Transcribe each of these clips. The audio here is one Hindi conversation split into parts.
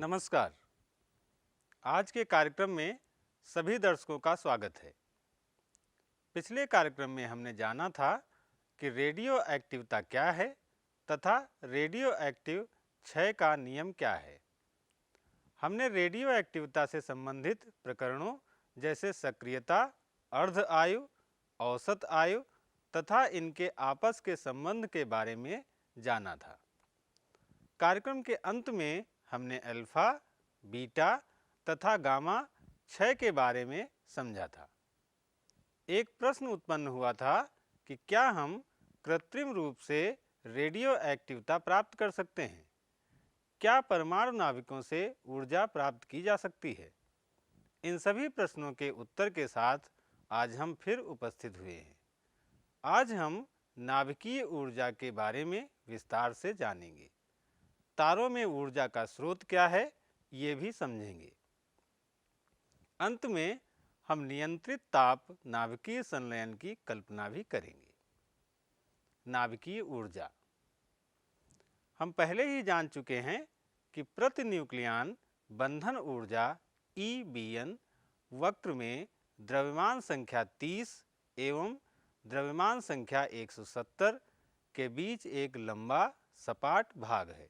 नमस्कार। आज के कार्यक्रम में सभी दर्शकों का स्वागत है। पिछले कार्यक्रम में हमने जाना था कि रेडियो एक्टिवता क्या है तथा रेडियो एक्टिव क्षय का नियम क्या है। हमने रेडियो एक्टिवता से संबंधित प्रकरणों जैसे सक्रियता, अर्ध आयु, औसत आयु तथा इनके आपस के संबंध के बारे में जाना था। कार्यक्रम के अंत में हमने अल्फा, बीटा तथा गामा क्षय के बारे में समझा था। एक प्रश्न उत्पन्न हुआ था कि क्या हम कृत्रिम रूप से रेडियो एक्टिवता प्राप्त कर सकते हैं? क्या परमाणु नाभिकों से ऊर्जा प्राप्त की जा सकती है? इन सभी प्रश्नों के उत्तर के साथ आज हम फिर उपस्थित हुए हैं। आज हम नाभिकीय ऊर्जा के बारे में विस्तार से जानेंगे। तारों में ऊर्जा का स्रोत क्या है, ये भी समझेंगे। अंत में हम नियंत्रित ताप नाभिकीय संलयन की कल्पना भी करेंगे। नाभिकीय ऊर्जा हम पहले ही जान चुके हैं कि प्रति न्यूक्लियन बंधन ऊर्जा EBN वक्र में द्रव्यमान संख्या 30 एवं द्रव्यमान संख्या 170 के बीच एक लंबा सपाट भाग है।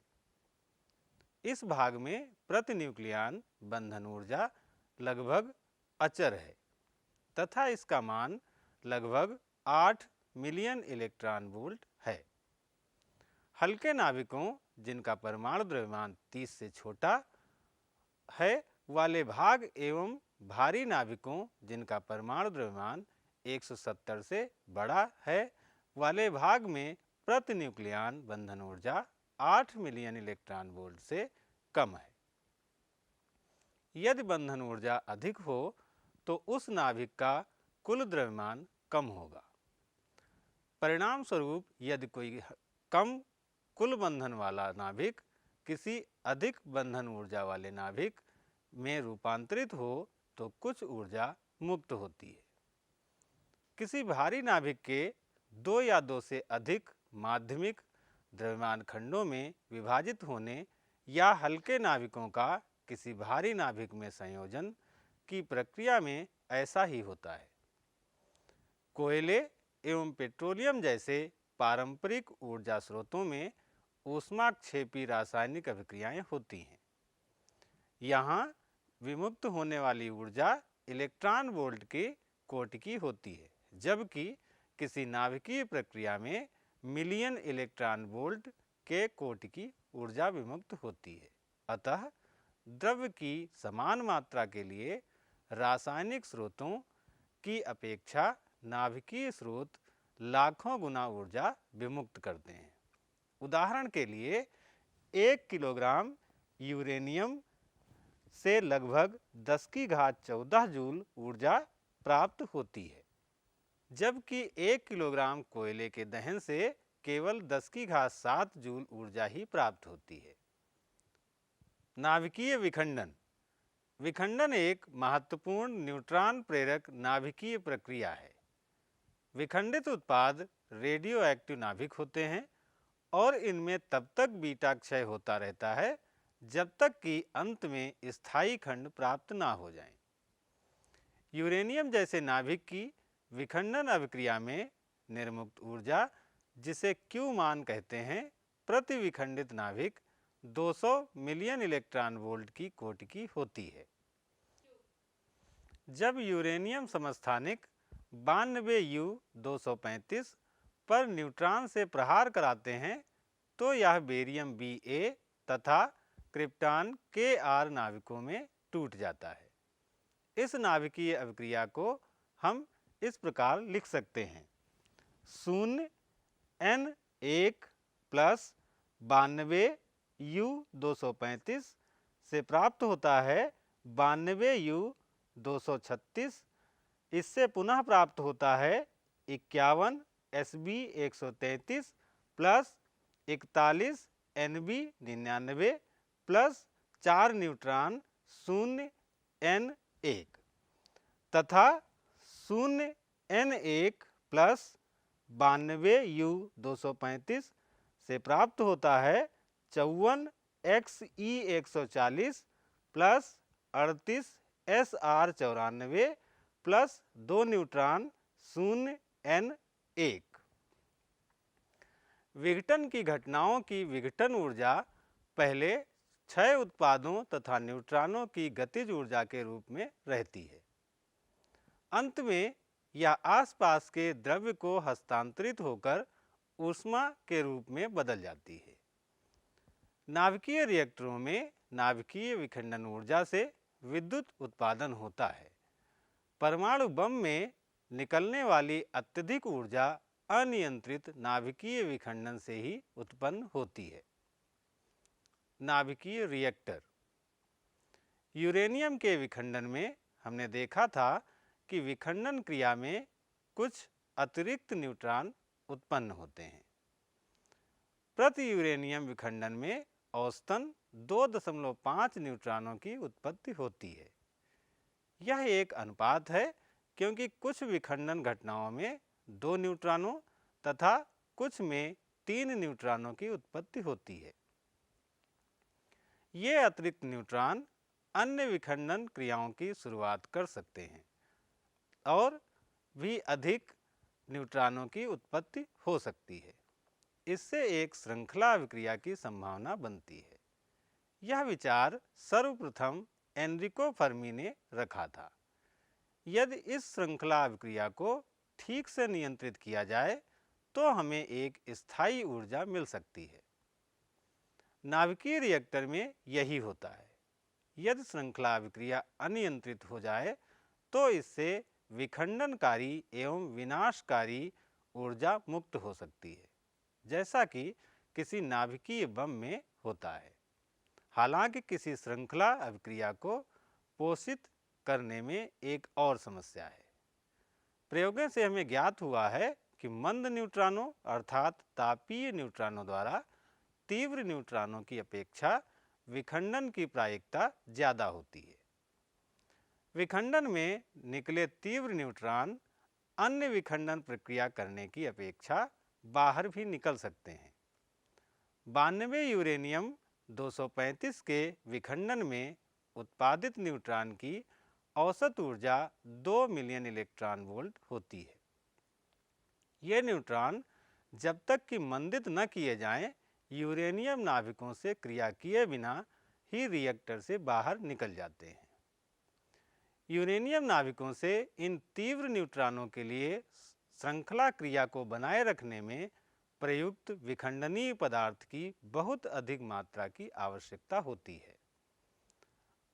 इस भाग में प्रति न्यूक्लियन बंधन ऊर्जा लगभग अचर है तथा इसका मान लगभग 8 मिलियन इलेक्ट्रॉन वोल्ट है। हल्के नाभिकों जिनका परमाणु द्रव्यमान 30 से छोटा है वाले भाग एवं भारी नाभिकों जिनका परमाणु द्रव्यमान 170 से बड़ा है वाले भाग में प्रति न्यूक्लियन बंधन ऊर्जा 8 मिलियन इलेक्ट्रॉन वोल्ट से कम है। यदि बंधन ऊर्जा अधिक हो तो उस नाभिक का कुल द्रव्यमान कम होगा। परिणाम स्वरूप यदि कोई कम कुल बंधन वाला नाभिक किसी अधिक बंधन ऊर्जा वाले नाभिक में रूपांतरित हो तो कुछ ऊर्जा मुक्त होती है। किसी भारी नाभिक के दो या दो से अधिक माध्यमिक द्रव्यमान खंडों में विभाजित होने या हल्के नाभिकों का किसी भारी नाभिक में संयोजन की प्रक्रिया में ऐसा ही होता है। कोयले एवं पेट्रोलियम जैसे पारंपरिक ऊर्जा स्रोतों में ऊष्माक्षेपी रासायनिक अभिक्रियाएं होती हैं। यहाँ विमुक्त होने वाली ऊर्जा इलेक्ट्रॉन वोल्ट के कोटि की होती है, जबकि किसी नाभिकीय प्रक्रिया में मिलियन इलेक्ट्रॉन वोल्ट के कोटि की ऊर्जा विमुक्त होती है। अतः द्रव्य की समान मात्रा के लिए रासायनिक स्रोतों की अपेक्षा नाभिकीय स्रोत लाखों गुना ऊर्जा विमुक्त करते हैं। उदाहरण के लिए 1 किलोग्राम यूरेनियम से लगभग 10 की घात 14 जूल ऊर्जा प्राप्त होती है, जबकि 1 किलोग्राम कोयले के दहन से केवल 10 की घात 7 जूल ऊर्जा ही प्राप्त होती है। नाभिकीय विखंडन विखंडन एक महत्वपूर्ण न्यूट्रॉन प्रेरक नाभिकीय प्रक्रिया है। विखंडित उत्पाद रेडियो एक्टिव नाभिक होते हैं और इनमें तब तक बीटा क्षय होता रहता है जब तक कि अंत में स्थायी खंड प्राप्त ना हो जाएं। यूरेनियम जैसे नाभिक की विखंडन अभिक्रिया में निर्मुक्त ऊर्जा, जिसे Q मान कहते हैं, प्रति विखंडित नाभिक 200 मिलियन इलेक्ट्रॉन वोल्ट की कोटि की होती है। जब यूरेनियम समस्थानिक 92U235 पर न्यूट्रॉन से प्रहार कराते हैं तो यह बेरियम Ba तथा क्रिप्टॉन Kr नाभिकों में टूट जाता है। इस नाभिकीय अभिक्रिया को हम इस प्रकार लिख सकते हैं: 0 N1 प्लस 92U235 से प्राप्त होता है 92U236। इससे पुनः प्राप्त होता है 51 Sb133 plus 41 Nb99 plus 4 neutron 0 N1 तथा 0 N1 प्लस 92U235 से प्राप्त होता है 54 Xe140 plus 38 Sr94 plus 2 neutron 0 N1। विघटन की घटनाओं की विघटन ऊर्जा पहले क्षय उत्पादों तथा न्यूट्रॉनों की गतिज ऊर्जा के रूप में रहती है। अंत में यह आसपास के द्रव्य को हस्तांतरित होकर ऊष्मा के रूप में बदल जाती है। नाभिकीय रिएक्टरों में नाभिकीय विखंडन ऊर्जा से विद्युत उत्पादन होता है। परमाणु बम में निकलने वाली अत्यधिक ऊर्जा अनियंत्रित नाभिकीय विखंडन से ही उत्पन्न होती है। नाभिकीय रिएक्टर। यूरेनियम के विखंडन में हमने देखा था कि विखंडन क्रिया में कुछ अतिरिक्त न्यूट्रॉन उत्पन्न होते हैं। प्रति यूरेनियम विखंडन में औसतन 2.5 न्यूट्रॉनों की उत्पत्ति होती है। यह एक अनुपात है क्योंकि कुछ विखंडन घटनाओं में 2 न्यूट्रॉनों तथा कुछ में 3 न्यूट्रॉनों की उत्पत्ति होती है। ये अतिरिक्त न्यूट्रॉन अन्य विखंडन क्रियाओं की शुरुआत कर सकते हैं और भी अधिक न्यूट्रॉनों की उत्पत्ति हो सकती है। इससे एक श्रृंखला अभिक्रिया की संभावना बनती है। यह विचार सर्वप्रथम एनरिको फर्मी ने रखा था। यदि इस श्रृंखला अभिक्रिया को ठीक से नियंत्रित किया जाए तो हमें एक स्थायी ऊर्जा मिल सकती है। नाभिकीय रिएक्टर में यही होता है। यदि श्रृंखला अभिक्रिया अनियंत्रित हो जाए तो इससे विखंडनकारी एवं विनाशकारी ऊर्जा मुक्त हो सकती है, जैसा कि किसी नाभिकीय बम में होता है। हालांकि किसी श्रृंखला अभिक्रिया को पोषित करने में एक और समस्या है। प्रयोगों से हमें ज्ञात हुआ है कि मंद न्यूट्रॉनों अर्थात तापीय न्यूट्रॉनों द्वारा तीव्र न्यूट्रॉनों की अपेक्षा विखंडन की प्रायिकता ज़्यादा होती है। विखंडन में निकले तीव्र न्यूट्रॉन अन्य विखंडन प्रक्रिया करने की अपेक्षा बाहर भी निकल सकते हैं। 92 यूरेनियम 235 के विखंडन में उत्पादित न्यूट्रॉन की औसत ऊर्जा 2 मिलियन इलेक्ट्रॉन वोल्ट होती है। ये न्यूट्रॉन जब तक कि मंदित न किए जाएं, यूरेनियम नाभिकों से क्रिया किए बिना ही रिएक्टर से बाहर निकल जाते हैं। यूरेनियम नाभिकों से इन तीव्र न्यूट्रॉनों के लिए श्रृंखला क्रिया को बनाए रखने में प्रयुक्त विखंडनीय पदार्थ की बहुत अधिक मात्रा की आवश्यकता होती है।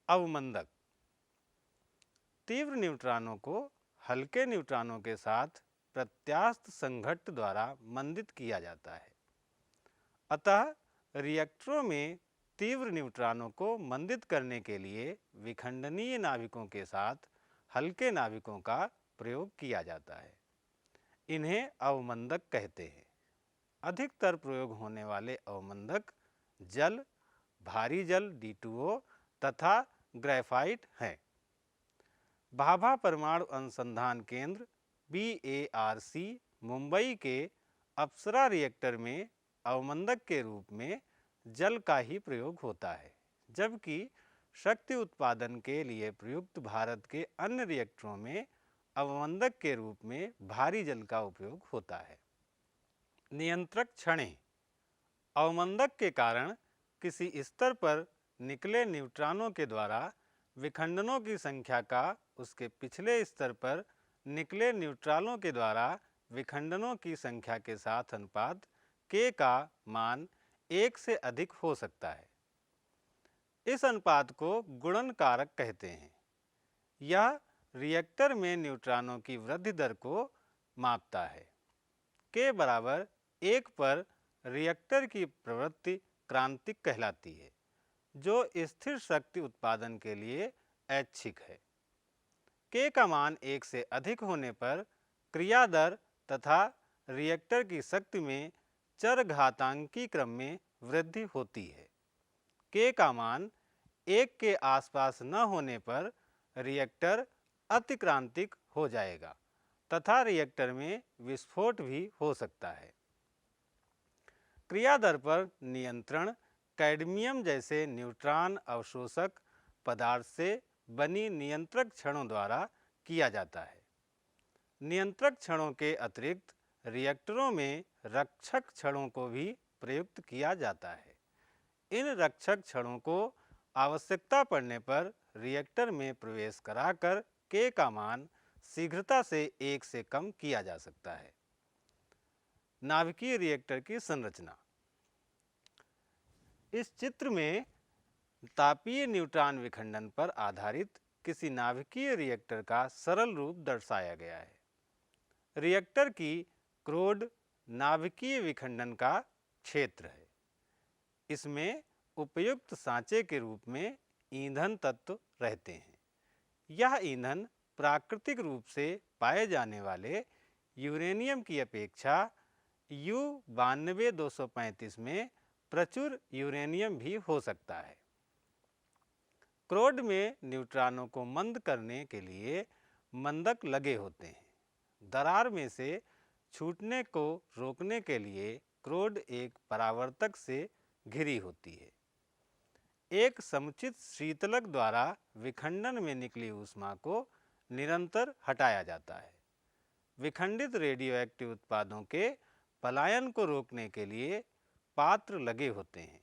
अवमंदक। तीव्र न्यूट्रॉनों को हल्के न्यूट्रॉनों के साथ प्रत्यास्थ संघट्ट द्वारा मंदित किया जाता है। अतः रिएक्टरों में तीव्र न्यूट्रॉनों को मंदित करने के लिए विखंडनीय नाभिकों के साथ हल्के नाभिकों का प्रयोग किया जाता है। इन्हें अवमंदक कहते हैं। अधिकतर प्रयोग होने वाले अवमंदक जल, भारी जल D2O तथा ग्रेफाइट हैं। भाभा परमाणु अनुसंधान केंद्र BARC मुंबई के अप्सरा रिएक्टर में अवमंदक के रूप में जल का ही प्रयोग होता है, जबकि शक्ति उत्पादन के लिए प्रयुक्त भारत के अन्य रिएक्टरों में अवमंदक के रूप में भारी जल का उपयोग होता है। नियंत्रक क्षणें। अवमंदक के कारण किसी स्तर पर निकले न्यूट्रॉनों के द्वारा विखंडनों की संख्या का उसके पिछले स्तर पर निकले न्यूट्रॉनों के द्वारा विखंडनों की संख्या के साथ अनुपात K का मान 1 से अधिक हो सकता है। इस अनुपात को गुणन कारक कहते हैं। यह रिएक्टर में न्यूट्रॉनों की वृद्धि दर को मापता है। K बराबर 1 पर रिएक्टर की प्रवृत्ति क्रांतिक कहलाती है, जो स्थिर शक्ति उत्पादन के लिए ऐच्छिक है। K का मान 1 से अधिक होने पर क्रिया दर तथा रिएक्टर की शक्ति में चरघातांकी क्रम में वृद्धि होती है। K का मान 1 के आसपास न होने पर रिएक्टर अतिक्रांतिक हो जाएगा तथा रिएक्टर में विस्फोट भी हो सकता है। क्रिया दर पर नियंत्रण कैडमियम जैसे न्यूट्रॉन अवशोषक पदार्थ से बनी नियंत्रक छड़ों द्वारा किया जाता है। नियंत्रक छड़ों के अतिरिक्त रिएक्टरों में रक्षक छड़ों को भी प्रयुक्त किया जाता है। इन रक्षक छड़ों को आवश्यकता पड़ने पर रिएक्टर में प्रवेश कराकर K का मान शीघ्रता से 1 से कम किया जा सकता है। नाभिकीय रिएक्टर की संरचना। इस चित्र में तापीय न्यूट्रॉन विखंडन पर आधारित किसी नाभिकीय रिएक्टर का सरल रूप दर्शाया गया है। रिएक्टर की क्रोड नाभिकीय विखंडन का क्षेत्र है। इसमें उपयुक्त सांचे के रूप में ईंधन तत्व रहते हैं। यह ईंधन प्राकृतिक रूप से पाए जाने वाले यूरेनियम की अपेक्षा U-92-235 में प्रचुर यूरेनियम भी हो सकता है। क्रोड में न्यूट्रॉनों को मंद करने के लिए मंदक लगे होते हैं। दरार में से छूटने को रोकने के लिए क्रोड एक परावर्तक से घिरी होती है। एक समुचित शीतलक द्वारा विखंडन में निकली ऊष्मा को निरंतर हटाया जाता है। विखंडित रेडियोएक्टिव उत्पादों के पलायन को रोकने के लिए पात्र लगे होते हैं।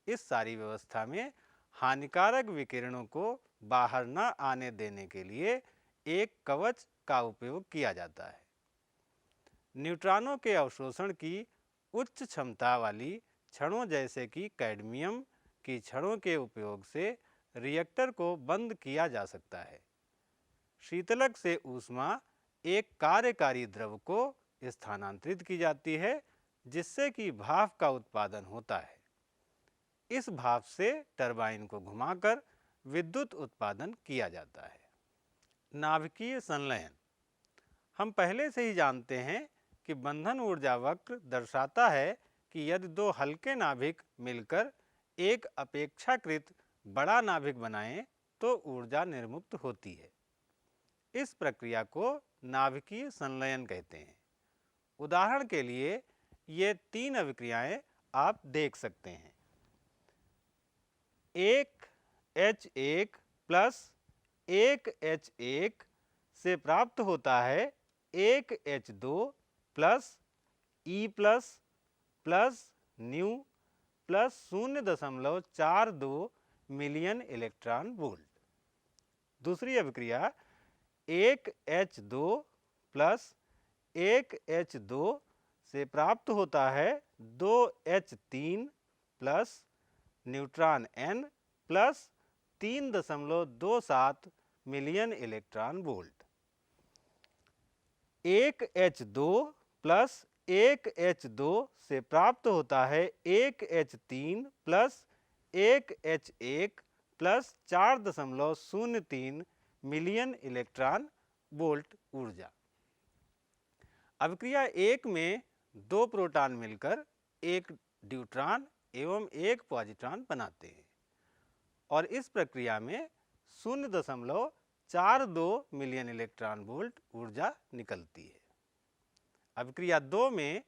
इस सारी व्यवस्था में हानिकारक विकिरणों को बाहर न आने देने के लिए एक कवच का उपयोग किया जाता है। न्यूट्रॉनों के अवशोषण की उच्च क्षमता वाली छड़ों जैसे कि कैडमियम की छड़ों के उपयोग से रिएक्टर को बंद किया जा सकता है। शीतलक से ऊष्मा एक कार्यकारी द्रव को स्थानांतरित की जाती है जिससे कि भाप का उत्पादन होता है। इस भाप से टरबाइन को घुमाकर विद्युत उत्पादन किया जाता है। नाभिकीय संलयन। हम पहले से ही जानते हैं कि बंधन ऊर्जा वक्र दर्शाता है कि यदि दो हल्के नाभिक मिलकर एक अपेक्षाकृत बड़ा नाभिक बनाएं तो ऊर्जा निर्मुक्त होती है। इस प्रक्रिया को नाभिकीय संलयन कहते हैं। उदाहरण के लिए ये 3 अभिक्रियाएं आप देख सकते हैं। एक H1 प्लस एक H1 से प्राप्त होता है एक H2 plus E plus new plus 0.42 million electron volt. दूसरी अभिक्रिया एक H2 प्लस एक H2 से प्राप्त होता है 2 H3 plus neutron N plus 3.27 million electron volt. एक H2 प्लस एक H2 से प्राप्त होता है एक H3 प्लस एक H1 plus 4.03 million electron volt ऊर्जा। अभिक्रिया 1 में 2 प्रोटॉन मिलकर एक ड्यूट्रॉन एवं एक पॉजिट्रॉन बनाते हैं और इस प्रक्रिया में 0.42 मिलियन इलेक्ट्रॉन वोल्ट ऊर्जा निकलती है। अभिक्रिया 2 में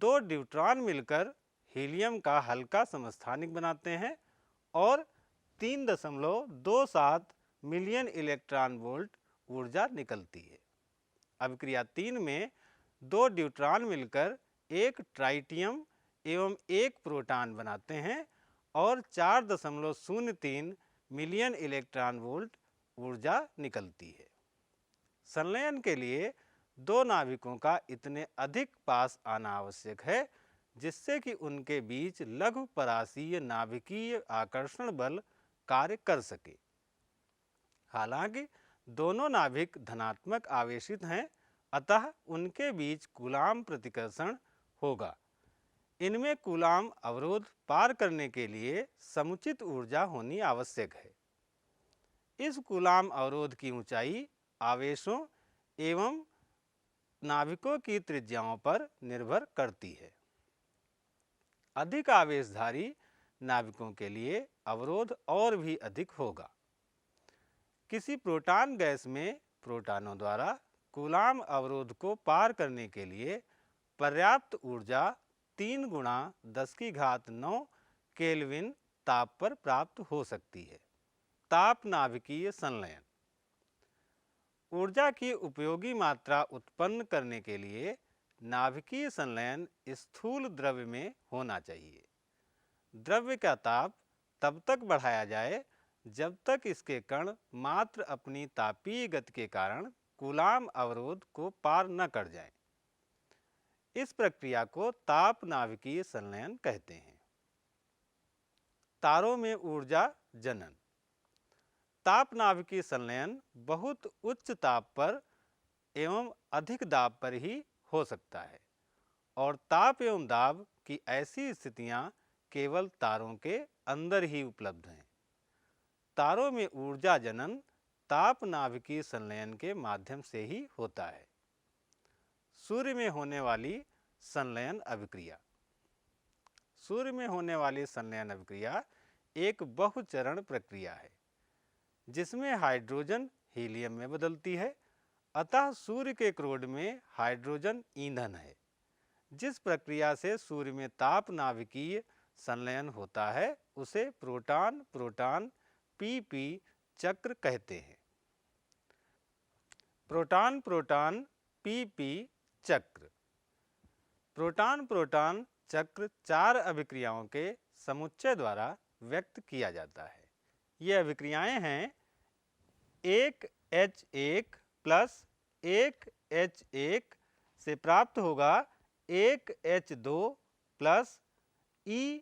2 ड्यूट्रॉन मिलकर हीलियम का हल्का समस्थानिक बनाते हैं और 3.27 मिलियन इलेक्ट्रॉन वोल्ट ऊर्जा निकलती है। अभिक्रिया 3 में 2 ड्यूट्रॉन मिलकर एक ट्राइटियम एवं एक प्रोटॉन बनाते हैं और 4.03 मिलियन इलेक्ट्रॉन वोल्ट ऊर्जा निकलती है। संलयन के लिए 2 नाभिकों का इतने अधिक पास आना आवश्यक है जिससे कि उनके बीच लघु परासीय नाभिकीय आकर्षण बल कार्य कर सके। हालांकि दोनों नाभिक धनात्मक आवेशित हैं, अतः उनके बीच कूलाम प्रतिकर्षण होगा। इनमें कूलाम अवरोध पार करने के लिए समुचित ऊर्जा होनी आवश्यक है। इस कूलाम अवरोध की ऊंचाई आवेशों एवं नाभिकों की त्रिज्याओं पर निर्भर करती है। अधिक आवेशधारी नाभिकों के लिए अवरोध और भी अधिक होगा। किसी प्रोटॉन गैस में प्रोटॉनों द्वारा कूलाम अवरोध को पार करने के लिए पर्याप्त ऊर्जा 3 × 10⁹ केल्विन ताप पर प्राप्त हो सकती है। ताप नाभिकीय संलयन। ऊर्जा की उपयोगी मात्रा उत्पन्न करने के लिए नाभिकीय संलयन स्थूल द्रव्य में होना चाहिए। द्रव्य का ताप तब तक बढ़ाया जाए जब तक इसके कण मात्र अपनी तापीय गति के कारण कूलाम अवरोध को पार न कर जाएं। इस प्रक्रिया को ताप नाभिकीय संलयन कहते हैं। तारों में ऊर्जा जनन। ताप नाभिकीय संलयन बहुत उच्च ताप पर एवं अधिक दाब पर ही हो सकता है और ताप एवं दाब की ऐसी स्थितियां केवल तारों के अंदर ही उपलब्ध हैं। तारों में ऊर्जा जनन ताप नाभिकीय संलयन के माध्यम से ही होता है। सूर्य में होने वाली संलयन अभिक्रिया। सूर्य में होने वाली संलयन अभिक्रिया एक बहुचरण प्रक्रिया है जिसमें हाइड्रोजन हीलियम में बदलती है। अतः सूर्य के क्रोड में हाइड्रोजन ईंधन है। जिस प्रक्रिया से सूर्य में ताप नाभिकीय संलयन होता है उसे प्रोटॉन प्रोटॉन PP चक्र कहते हैं। प्रोटॉन प्रोटॉन PP चक्र। प्रोटॉन प्रोटॉन चक्र 4 अभिक्रियाओं के समुच्चय द्वारा व्यक्त किया जाता है। ये अभिक्रियाएं हैं 1H1 प्लस 1H1 से प्राप्त होगा 1H2 plus E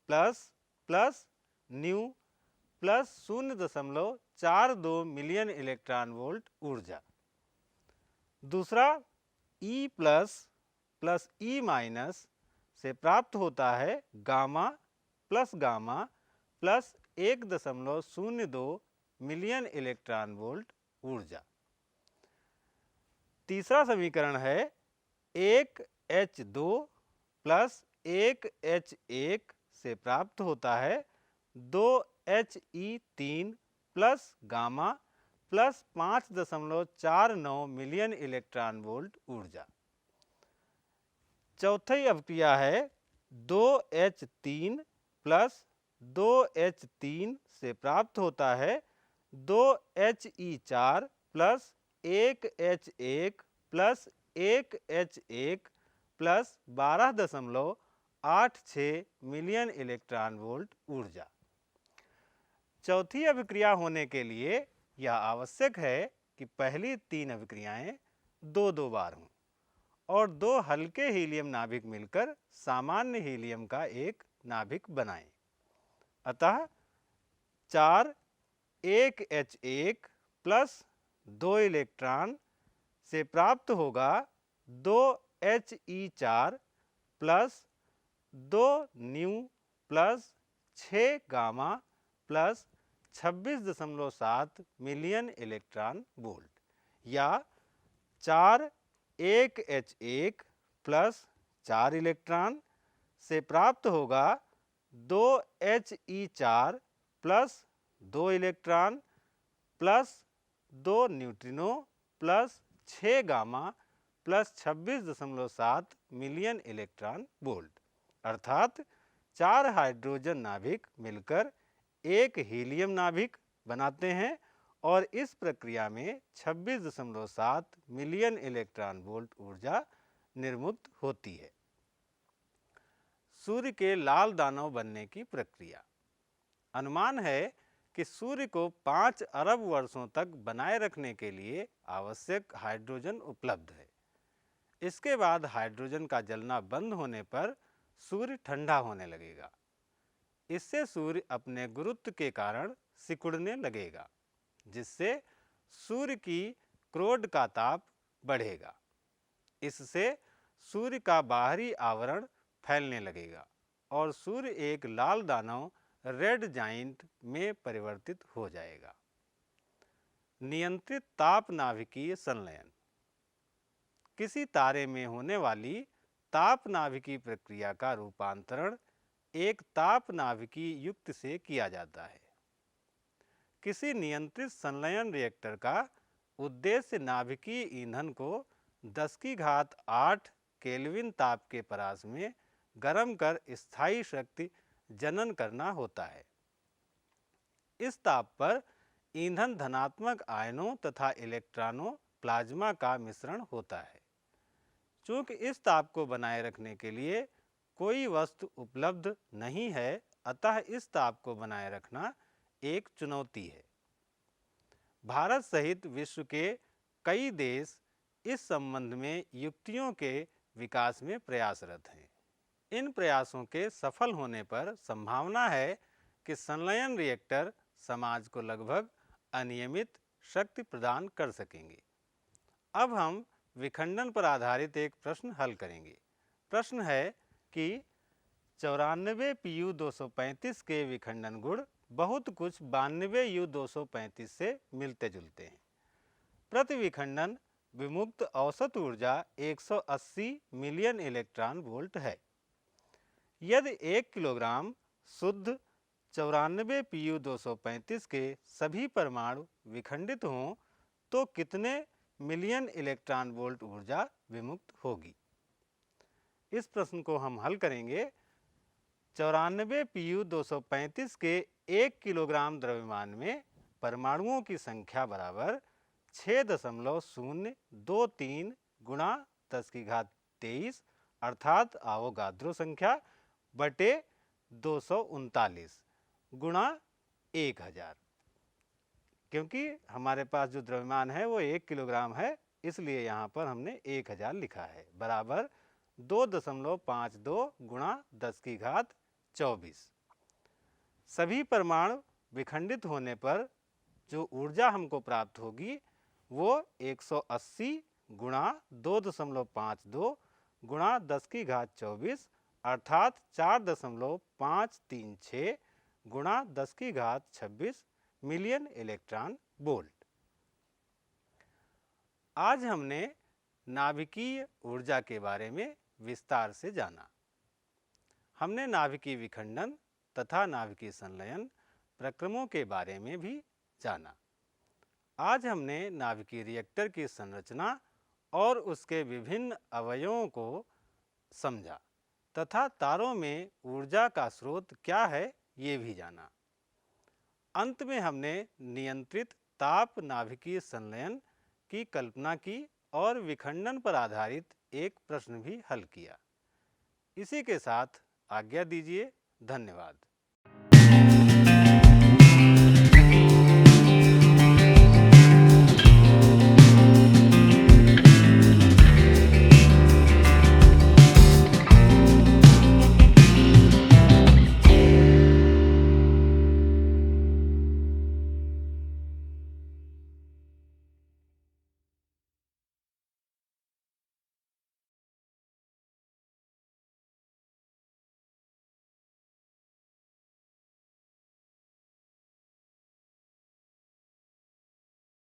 plus plus new plus 0.42 million electron volt ऊर्जा। दूसरा E plus plus E minus से प्राप्त होता है gamma plus 1.02 million electron volt ऊर्जा। तीसरा समीकरण है 1H2 प्लस 1H1 से प्राप्त होता है 2He3 plus gamma plus 5.49 million electron volt ऊर्जा। चौथी अभिक्रिया है 2H3 प्लस 2H3 से प्राप्त होता है 2He4 plus 1H1 plus 1H1 plus 12.86 million electron volt ऊर्जा। चौथी अभिक्रिया होने के लिए यह आवश्यक है कि पहली 3 अभिक्रियाएं 2-2 बार हों और 2 हल्के हीलियम नाभिक मिलकर सामान्य हीलियम का एक नाभिक बनाएं। अतः 4 1H1 प्लस 2 इलेक्ट्रॉन से प्राप्त होगा 2He4 plus 2 new plus 6 gamma plus 26.7 million electron volt या 4 1H1 प्लस 4 इलेक्ट्रॉन से प्राप्त होगा 2He4 plus 2 electron plus 2 neutrino plus 6 gamma plus 26.7 million electron volt अर्थात 4 हाइड्रोजन नाभिक मिलकर एक हीलियम नाभिक बनाते हैं और इस प्रक्रिया में 26.7 मिलियन इलेक्ट्रॉन वोल्ट ऊर्जा निर्मुक्त होती है। सूर्य के लाल दानव बनने की प्रक्रिया। अनुमान है कि सूर्य को 5 अरब वर्षों तक बनाए रखने के लिए आवश्यक हाइड्रोजन उपलब्ध है। इसके बाद हाइड्रोजन का जलना बंद होने पर सूर्य ठंडा होने लगेगा। इससे सूर्य अपने गुरुत्व के कारण सिकुड़ने लगेगा जिससे सूर्य की क्रोड का ताप बढ़ेगा। इससे सूर्य का बाहरी आवरण फैलने लगेगा और सूर्य एक लाल दानव रेड जाइंट में परिवर्तित हो जाएगा। नियंत्रित ताप नाभिकीय संलयन। किसी तारे में होने वाली ताप नाभिकीय प्रक्रिया का रूपांतरण एक ताप नाभिकीय युक्त से किया जाता है। किसी नियंत्रित संलयन रिएक्टर का उद्देश्य नाभिकीय ईंधन को 10⁸ केल्विन ताप के परास में गर्म कर स्थायी शक्ति जनन करना होता है। इस ताप पर ईंधन धनात्मक आयनों तथा इलेक्ट्रॉनों प्लाज्मा का मिश्रण होता है। चूंकि इस ताप को बनाए रखने के लिए कोई वस्तु उपलब्ध नहीं है, अतः इस ताप को बनाए रखना एक चुनौती है। भारत सहित विश्व के कई देश इस संबंध में युक्तियों के विकास में प्रयासरत हैं। इन प्रयासों के सफल होने पर संभावना है कि संलयन रिएक्टर समाज को लगभग अनियमित शक्ति प्रदान कर सकेंगे। अब हम विखंडन पर आधारित एक प्रश्न हल करेंगे। प्रश्न है कि 94 Pu 235 के विखंडन गुण बहुत कुछ 92 U 235 से मिलते जुलते हैं। प्रति विखंडन विमुक्त औसत ऊर्जा 180 मिलियन इलेक्ट्रॉन वोल्ट है। यदि 1 किलोग्राम शुद्ध 94 Pu 235 के सभी परमाणु विखंडित हों तो कितने मिलियन इलेक्ट्रॉन वोल्ट ऊर्जा विमुक्त होगी? इस प्रश्न को हम हल करेंगे। 94 Pu 235 के 1 किलोग्राम द्रव्यमान में परमाणुओं की संख्या बराबर 6.023 गुणा 10⁻23 अर्थात आवोगाद्रो संख्या बटे 239 गुणा 1000। क्योंकि हमारे पास जो द्रव्यमान है वो 1 किलोग्राम है, इसलिए यहाँ पर हमने 1000 लिखा है, बराबर 2.52 गुणा 10⁻24। सभी परमाणु विखंडित होने पर जो ऊर्जा हमको प्राप्त होगी वो 180 गुणा 2.52 गुणा 10⁻24 अर्थात 4.536 गुणा 10⁻26 मिलियन इलेक्ट्रॉन वोल्ट। आज हमने नाभिकीय ऊर्जा के बारे में विस्तार से जाना। हमने नाभिकीय विखंडन तथा नाभिकीय संलयन प्रक्रमों के बारे में भी जाना। आज हमने नाभिकीय रिएक्टर की संरचना और उसके विभिन्न अवयवों को समझा तथा तारों में ऊर्जा का स्रोत क्या है ये भी जाना। अंत में हमने नियंत्रित ताप नाभिकीय संलयन की कल्पना की और विखंडन पर आधारित एक प्रश्न भी हल किया। इसी के साथ आज्ञा दीजिए। धन्यवाद।